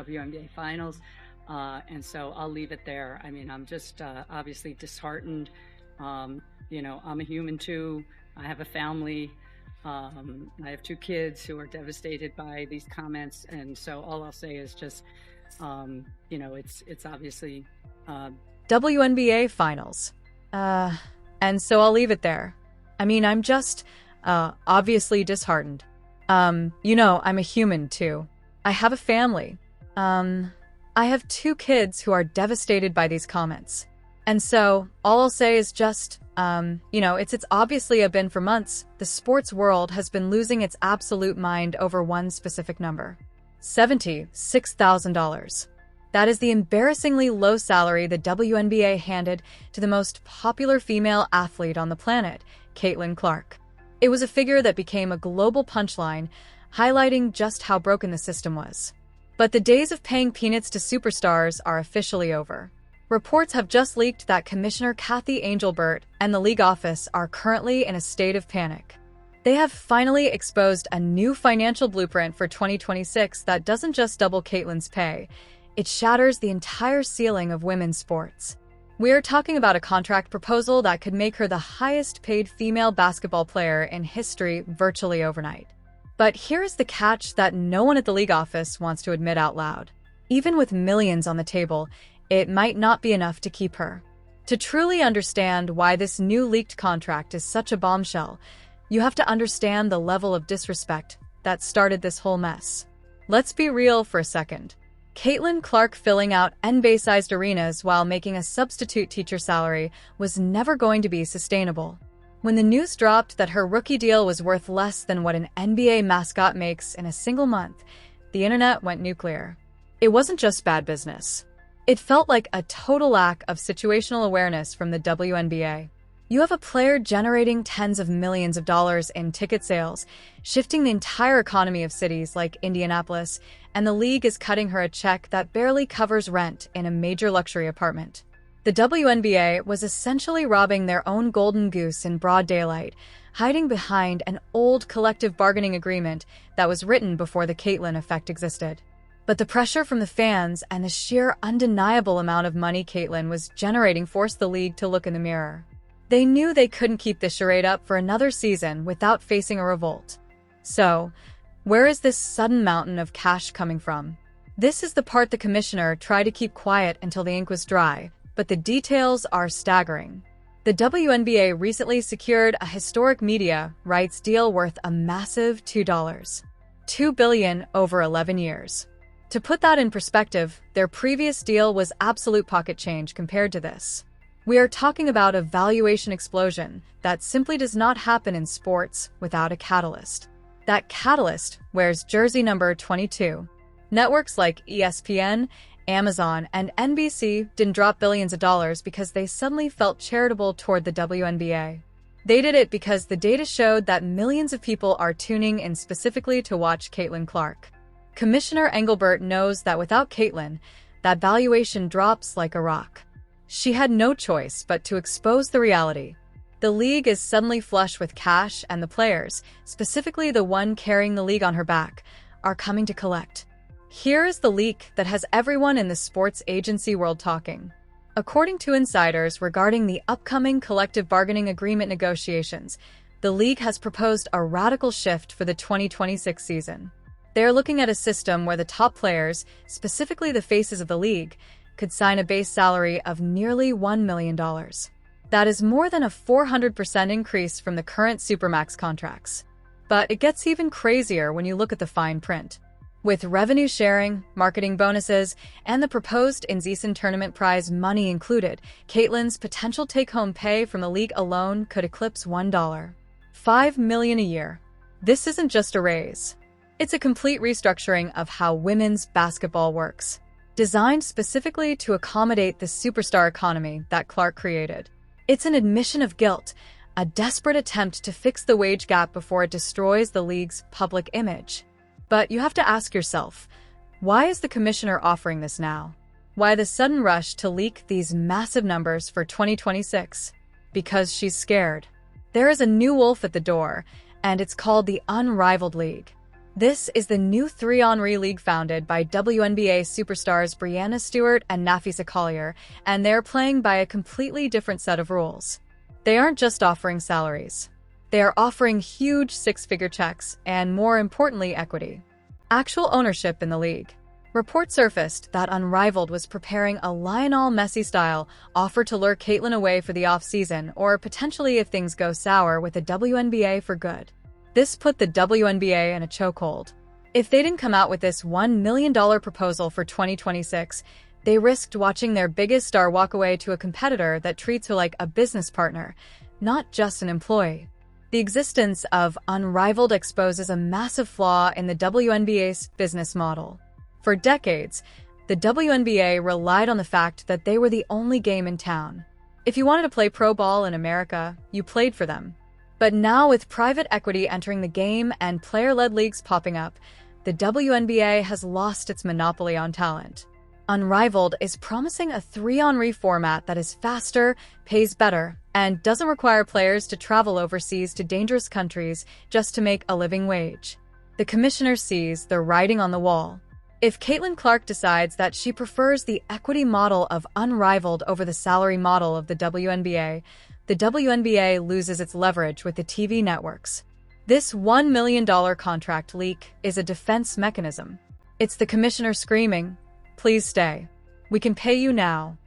WNBA finals. And so I'll leave it there. I mean, I'm just obviously disheartened. I'm a human too. I have a family. I have 2 kids who are devastated by these comments. And so all I'll say is just, it's obviously WNBA finals. And so I'll leave it there. I mean, I'm just obviously disheartened. I'm a human too. I have a family. I have 2 kids who are devastated by these comments. And so all I'll say is just, it's obviously been for months. The sports world has been losing its absolute mind over one specific number. $76,000. That is the embarrassingly low salary the WNBA handed to the most popular female athlete on the planet, Caitlin Clark. It was a figure that became a global punchline, highlighting just how broken the system was. But the days of paying peanuts to superstars are officially over. Reports have just leaked that Commissioner Kathy Angelbert and the league office are currently in a state of panic. They have finally exposed a new financial blueprint for 2026 that doesn't just double Caitlin's pay, it shatters the entire ceiling of women's sports. We're talking about a contract proposal that could make her the highest-paid female basketball player in history virtually overnight. But here's the catch that no one at the league office wants to admit out loud. Even with millions on the table, it might not be enough to keep her. To truly understand why this new leaked contract is such a bombshell, you have to understand the level of disrespect that started this whole mess. Let's be real for a second. Caitlin Clark filling out NBA-sized arenas while making a substitute teacher salary was never going to be sustainable. When the news dropped that her rookie deal was worth less than what an NBA mascot makes in a single month, the internet went nuclear. It wasn't just bad business. It felt like a total lack of situational awareness from the WNBA. You have a player generating tens of millions of dollars in ticket sales, shifting the entire economy of cities like Indianapolis, and the league is cutting her a check that barely covers rent in a major luxury apartment. The WNBA was essentially robbing their own golden goose in broad daylight, hiding behind an old collective bargaining agreement that was written before the Caitlin effect existed. But the pressure from the fans and the sheer undeniable amount of money Caitlin was generating forced the league to look in the mirror. They knew they couldn't keep this charade up for another season without facing a revolt. So, where is this sudden mountain of cash coming from? This is the part the commissioner tried to keep quiet until the ink was dry, but the details are staggering. The WNBA recently secured a historic media rights deal worth a massive $2 billion over 11 years. To put that in perspective, their previous deal was absolute pocket change compared to this. We are talking about a valuation explosion that simply does not happen in sports without a catalyst. That catalyst wears jersey number 22. Networks like ESPN, Amazon, and NBC didn't drop billions of dollars because they suddenly felt charitable toward the WNBA. They did it because the data showed that millions of people are tuning in specifically to watch Caitlin Clark. Commissioner Engelbert knows that without Caitlin, that valuation drops like a rock. She had no choice but to expose the reality. The league is suddenly flush with cash, and the players, specifically the one carrying the league on her back, are coming to collect. Here is the leak that has everyone in the sports agency world talking. According to insiders regarding the upcoming collective bargaining agreement negotiations, the league has proposed a radical shift for the 2026 season. They are looking at a system where the top players, specifically the faces of the league, could sign a base salary of nearly $1 million. That is more than a 400% increase from the current Supermax contracts. But it gets even crazier when you look at the fine print. With revenue sharing, marketing bonuses, and the proposed in-season tournament prize money included, Caitlin's potential take-home pay from the league alone could eclipse $1.5 million a year. This isn't just a raise. It's a complete restructuring of how women's basketball works, designed specifically to accommodate the superstar economy that Clark created. It's an admission of guilt, a desperate attempt to fix the wage gap before it destroys the league's public image. But you have to ask yourself, why is the commissioner offering this now? Why the sudden rush to leak these massive numbers for 2026? Because she's scared. There is a new wolf at the door, and it's called the Unrivaled League. This is the new 3-on-3 league founded by WNBA superstars Breanna Stewart and Nafisa Collier, and they're playing by a completely different set of rules. They aren't just offering salaries. They are offering huge six-figure checks and, more importantly, equity. Actual ownership in the league. Reports surfaced that Unrivaled was preparing a Lionel Messi-style offer to lure Caitlyn away for the off-season, or potentially if things go sour with the WNBA for good. This put the WNBA in a chokehold. If they didn't come out with this $1 million proposal for 2026, they risked watching their biggest star walk away to a competitor that treats her like a business partner, not just an employee. The existence of Unrivaled exposes a massive flaw in the WNBA's business model. For decades, the WNBA relied on the fact that they were the only game in town. If you wanted to play pro ball in America, you played for them. But now, with private equity entering the game and player-led leagues popping up, the WNBA has lost its monopoly on talent. Unrivaled is promising a 3-on-3 format that is faster, pays better, and doesn't require players to travel overseas to dangerous countries just to make a living wage. The commissioner sees the writing on the wall. If Caitlyn Clark decides that she prefers the equity model of Unrivaled over the salary model of the WNBA loses its leverage with the TV networks. This $1 million contract leak is a defense mechanism. It's the commissioner screaming, "Please stay. We can pay you now."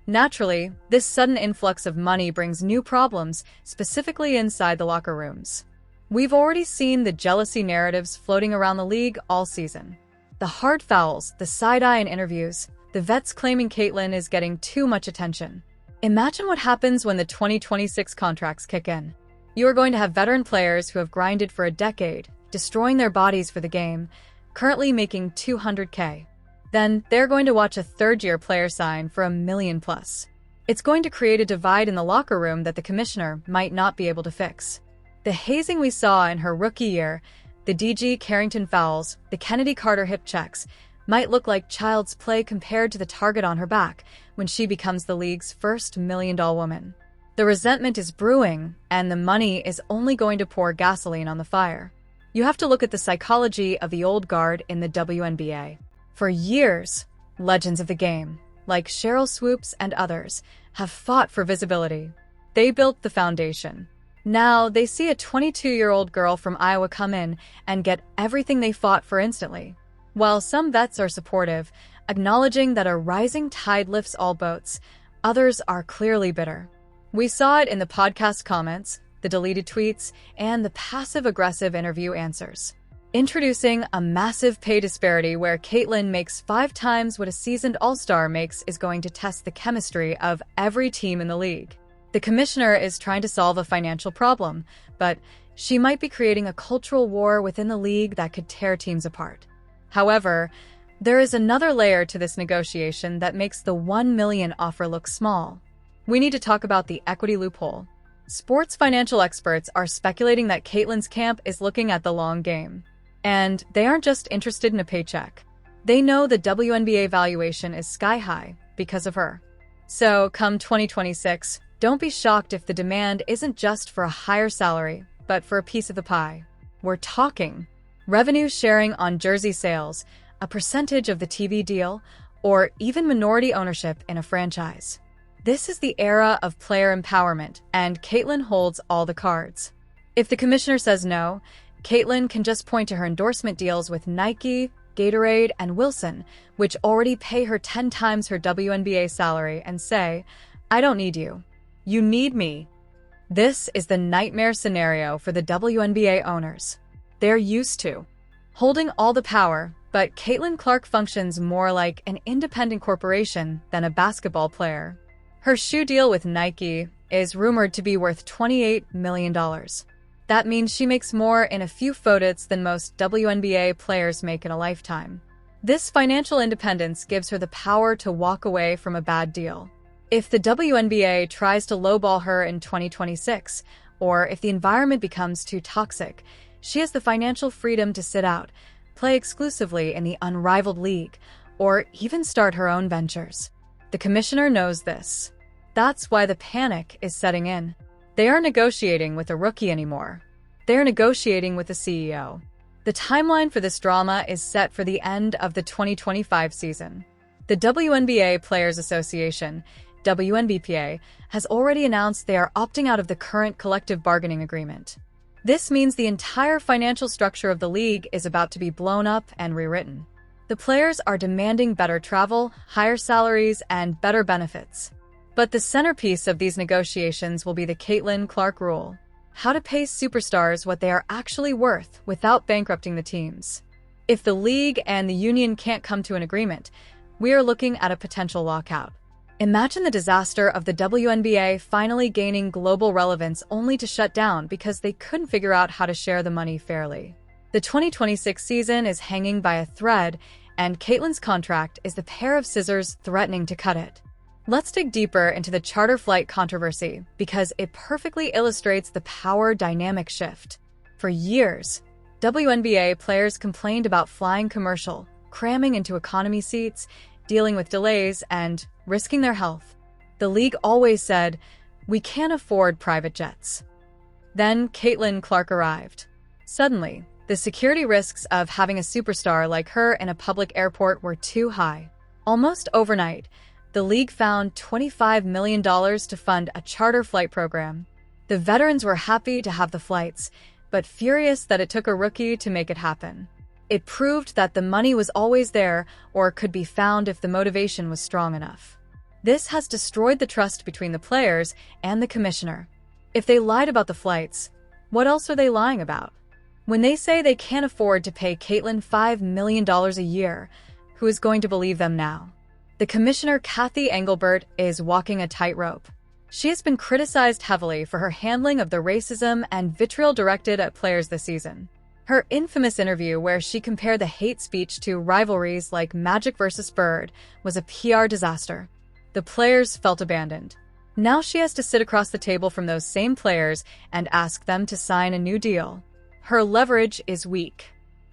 Naturally, this sudden influx of money brings new problems, specifically inside the locker rooms. We've already seen the jealousy narratives floating around the league all season. The hard fouls, the side-eye in interviews, the vets claiming Caitlyn is getting too much attention. Imagine what happens when the 2026 contracts kick in. You are going to have veteran players who have grinded for a decade, destroying their bodies for the game, currently making $200K. Then they're going to watch a third-year player sign for $1 million plus. It's going to create a divide in the locker room that the commissioner might not be able to fix. The hazing we saw in her rookie year, the DG Carrington fouls, the Kennedy Carter hip checks, might look like child's play compared to the target on her back when she becomes the league's first $1 million woman. The resentment is brewing, and the money is only going to pour gasoline on the fire. You have to look at the psychology of the old guard in the WNBA. For years, legends of the game, like Cheryl Swoops and others, have fought for visibility. They built the foundation. Now, they see a 22-year-old girl from Iowa come in and get everything they fought for instantly. While some vets are supportive, acknowledging that a rising tide lifts all boats, others are clearly bitter. We saw it in the podcast comments, the deleted tweets, and the passive-aggressive interview answers. Introducing a massive pay disparity where Caitlyn makes 5 times what a seasoned all-star makes is going to test the chemistry of every team in the league. The commissioner is trying to solve a financial problem, but she might be creating a cultural war within the league that could tear teams apart. However, there is another layer to this negotiation that makes the $1 million offer look small. We need to talk about the equity loophole. Sports financial experts are speculating that Caitlyn's camp is looking at the long game. And they aren't just interested in a paycheck. They know the WNBA valuation is sky high because of her. So, come 2026, don't be shocked if the demand isn't just for a higher salary, but for a piece of the pie. We're talking revenue sharing on jersey sales, a percentage of the TV deal, or even minority ownership in a franchise. This is the era of player empowerment, and Caitlyn holds all the cards. If the commissioner says no, Caitlyn can just point to her endorsement deals with Nike, Gatorade, and Wilson, which already pay her 10 times her WNBA salary, and say, "I don't need you. You need me." This is the nightmare scenario for the WNBA owners. They're used to holding all the power, but Caitlyn Clark functions more like an independent corporation than a basketball player. Her shoe deal with Nike is rumored to be worth $28 million. That means she makes more in a few photos than most WNBA players make in a lifetime. This financial independence gives her the power to walk away from a bad deal. If the WNBA tries to lowball her in 2026, or if the environment becomes too toxic, she has the financial freedom to sit out, play exclusively in the Unrivaled league, or even start her own ventures. The commissioner knows this. That's why the panic is setting in. They aren't negotiating with a rookie anymore. They're negotiating with the CEO. The timeline for this drama is set for the end of the 2025 season. The WNBA Players Association, WNBPA, has already announced they are opting out of the current collective bargaining agreement. This means the entire financial structure of the league is about to be blown up and rewritten. The players are demanding better travel, higher salaries, and better benefits. But the centerpiece of these negotiations will be the Caitlin Clark rule: how to pay superstars what they are actually worth without bankrupting the teams. If the league and the union can't come to an agreement, we are looking at a potential lockout. Imagine the disaster of the WNBA finally gaining global relevance only to shut down because they couldn't figure out how to share the money fairly. The 2026 season is hanging by a thread, and Caitlin's contract is the pair of scissors threatening to cut it. Let's dig deeper into the charter flight controversy because it perfectly illustrates the power dynamic shift. For years, WNBA players complained about flying commercial, cramming into economy seats, dealing with delays, and risking their health. The league always said, "We can't afford private jets." Then Caitlin Clark arrived. Suddenly, the security risks of having a superstar like her in a public airport were too high. Almost overnight, the league found $25 million to fund a charter flight program. The veterans were happy to have the flights, but furious that it took a rookie to make it happen. It proved that the money was always there or could be found if the motivation was strong enough. This has destroyed the trust between the players and the commissioner. If they lied about the flights, what else are they lying about? When they say they can't afford to pay Caitlin $5 million a year, who is going to believe them now? The commissioner, Cathy Engelbert, is walking a tightrope. She has been criticized heavily for her handling of the racism and vitriol directed at players this season. Her infamous interview where she compared the hate speech to rivalries like Magic versus Bird was a PR disaster. The players felt abandoned. Now she has to sit across the table from those same players and ask them to sign a new deal. Her leverage is weak.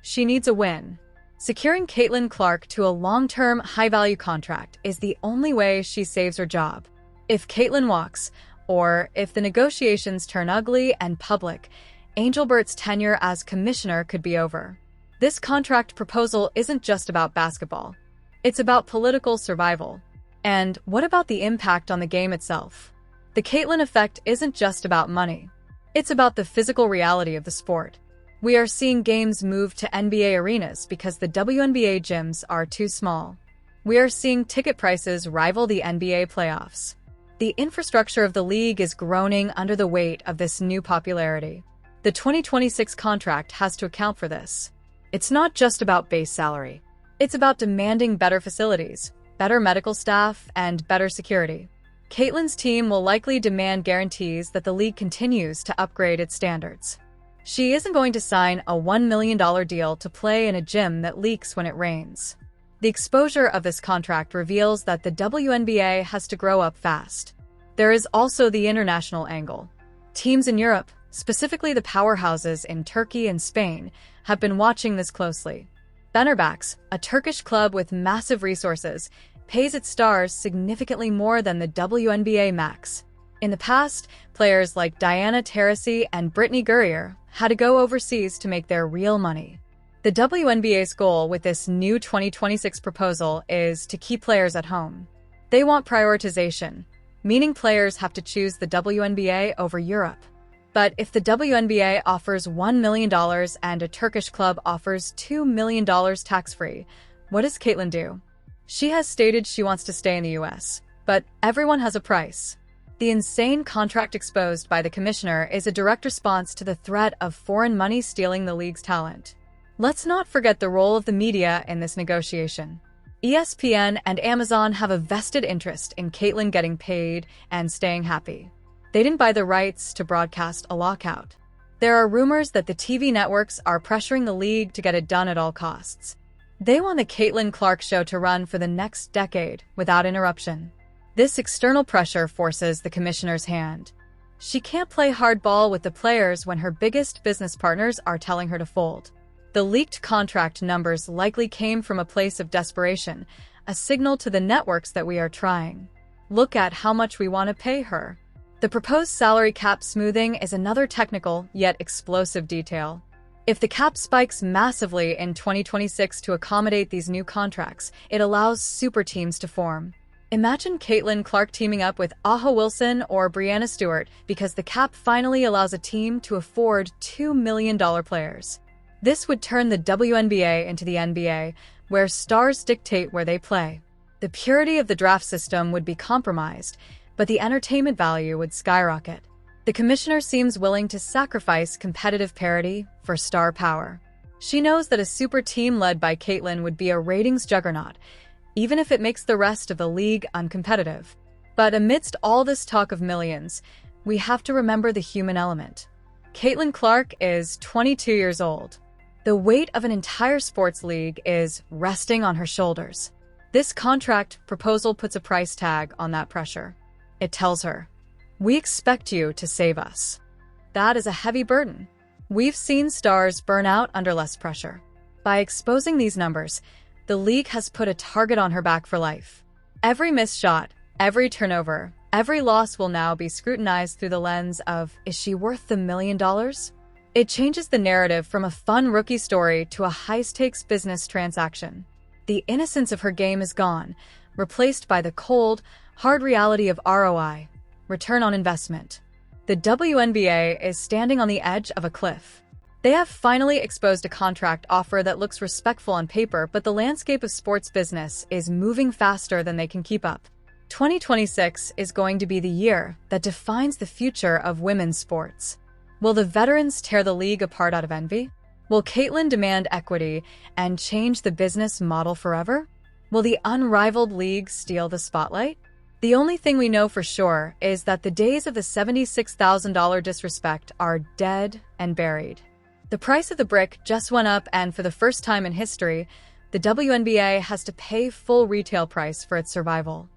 She needs a win. Securing Caitlin Clark to a long-term, high-value contract is the only way she saves her job. If Caitlin walks, or if the negotiations turn ugly and public, Engelbert's tenure as commissioner could be over. This contract proposal isn't just about basketball. It's about political survival. And what about the impact on the game itself? The Caitlin effect isn't just about money. It's about the physical reality of the sport. We are seeing games move to NBA arenas because the WNBA gyms are too small. We are seeing ticket prices rival the NBA playoffs. The infrastructure of the league is groaning under the weight of this new popularity. The 2026 contract has to account for this. It's not just about base salary. It's about demanding better facilities, better medical staff, and better security. Caitlin's team will likely demand guarantees that the league continues to upgrade its standards. She isn't going to sign a $1 million deal to play in a gym that leaks when it rains. The exposure of this contract reveals that the WNBA has to grow up fast. There is also the international angle. Teams in Europe, specifically the powerhouses in Turkey and Spain, have been watching this closely. Fenerbahçe, a Turkish club with massive resources, pays its stars significantly more than the WNBA max. In the past, players like Diana Taurasi and Brittany Gurrier had to go overseas to make their real money. The WNBA's goal with this new 2026 proposal is to keep players at home. They want prioritization, meaning players have to choose the WNBA over Europe. But if the WNBA offers $1 million and a Turkish club offers $2 million tax-free, what does Caitlin do? She has stated she wants to stay in the US, but everyone has a price. The insane contract exposed by the commissioner is a direct response to the threat of foreign money stealing the league's talent. Let's not forget the role of the media in this negotiation. ESPN and Amazon have a vested interest in Caitlin getting paid and staying happy. They didn't buy the rights to broadcast a lockout. There are rumors that the TV networks are pressuring the league to get it done at all costs. They want the Caitlin Clark show to run for the next decade without interruption. This external pressure forces the commissioner's hand. She can't play hardball with the players when her biggest business partners are telling her to fold. The leaked contract numbers likely came from a place of desperation, a signal to the networks that we are trying. Look at how much we want to pay her. The proposed salary cap smoothing is another technical yet explosive detail. If the cap spikes massively in 2026 to accommodate these new contracts, it allows super teams to form. Imagine Caitlin Clark teaming up with Aja Wilson or Brianna Stewart because the cap finally allows a team to afford $2 million players. This would turn the WNBA into the NBA, where stars dictate where they play. The purity of the draft system would be compromised, but the entertainment value would skyrocket. The commissioner seems willing to sacrifice competitive parity for star power. She knows that a super team led by Caitlin would be a ratings juggernaut, even if it makes the rest of the league uncompetitive. But amidst all this talk of millions, we have to remember the human element. Caitlin Clark is 22 years old. The weight of an entire sports league is resting on her shoulders. This contract proposal puts a price tag on that pressure. It tells her, "We expect you to save us." That is a heavy burden. We've seen stars burn out under less pressure. By exposing these numbers, the league has put a target on her back for life. Every missed shot, every turnover, every loss will now be scrutinized through the lens of, is she worth the $1 million? It changes the narrative from a fun rookie story to a high-stakes business transaction. The innocence of her game is gone, replaced by the cold, hard reality of ROI, return on investment. The WNBA is standing on the edge of a cliff. They have finally exposed a contract offer that looks respectful on paper, but the landscape of sports business is moving faster than they can keep up. 2026 is going to be the year that defines the future of women's sports. Will the veterans tear the league apart out of envy? Will Caitlin demand equity and change the business model forever? Will the unrivaled league steal the spotlight? The only thing we know for sure is that the days of the $76,000 disrespect are dead and buried. The price of the brick just went up, and for the first time in history, the WNBA has to pay full retail price for its survival.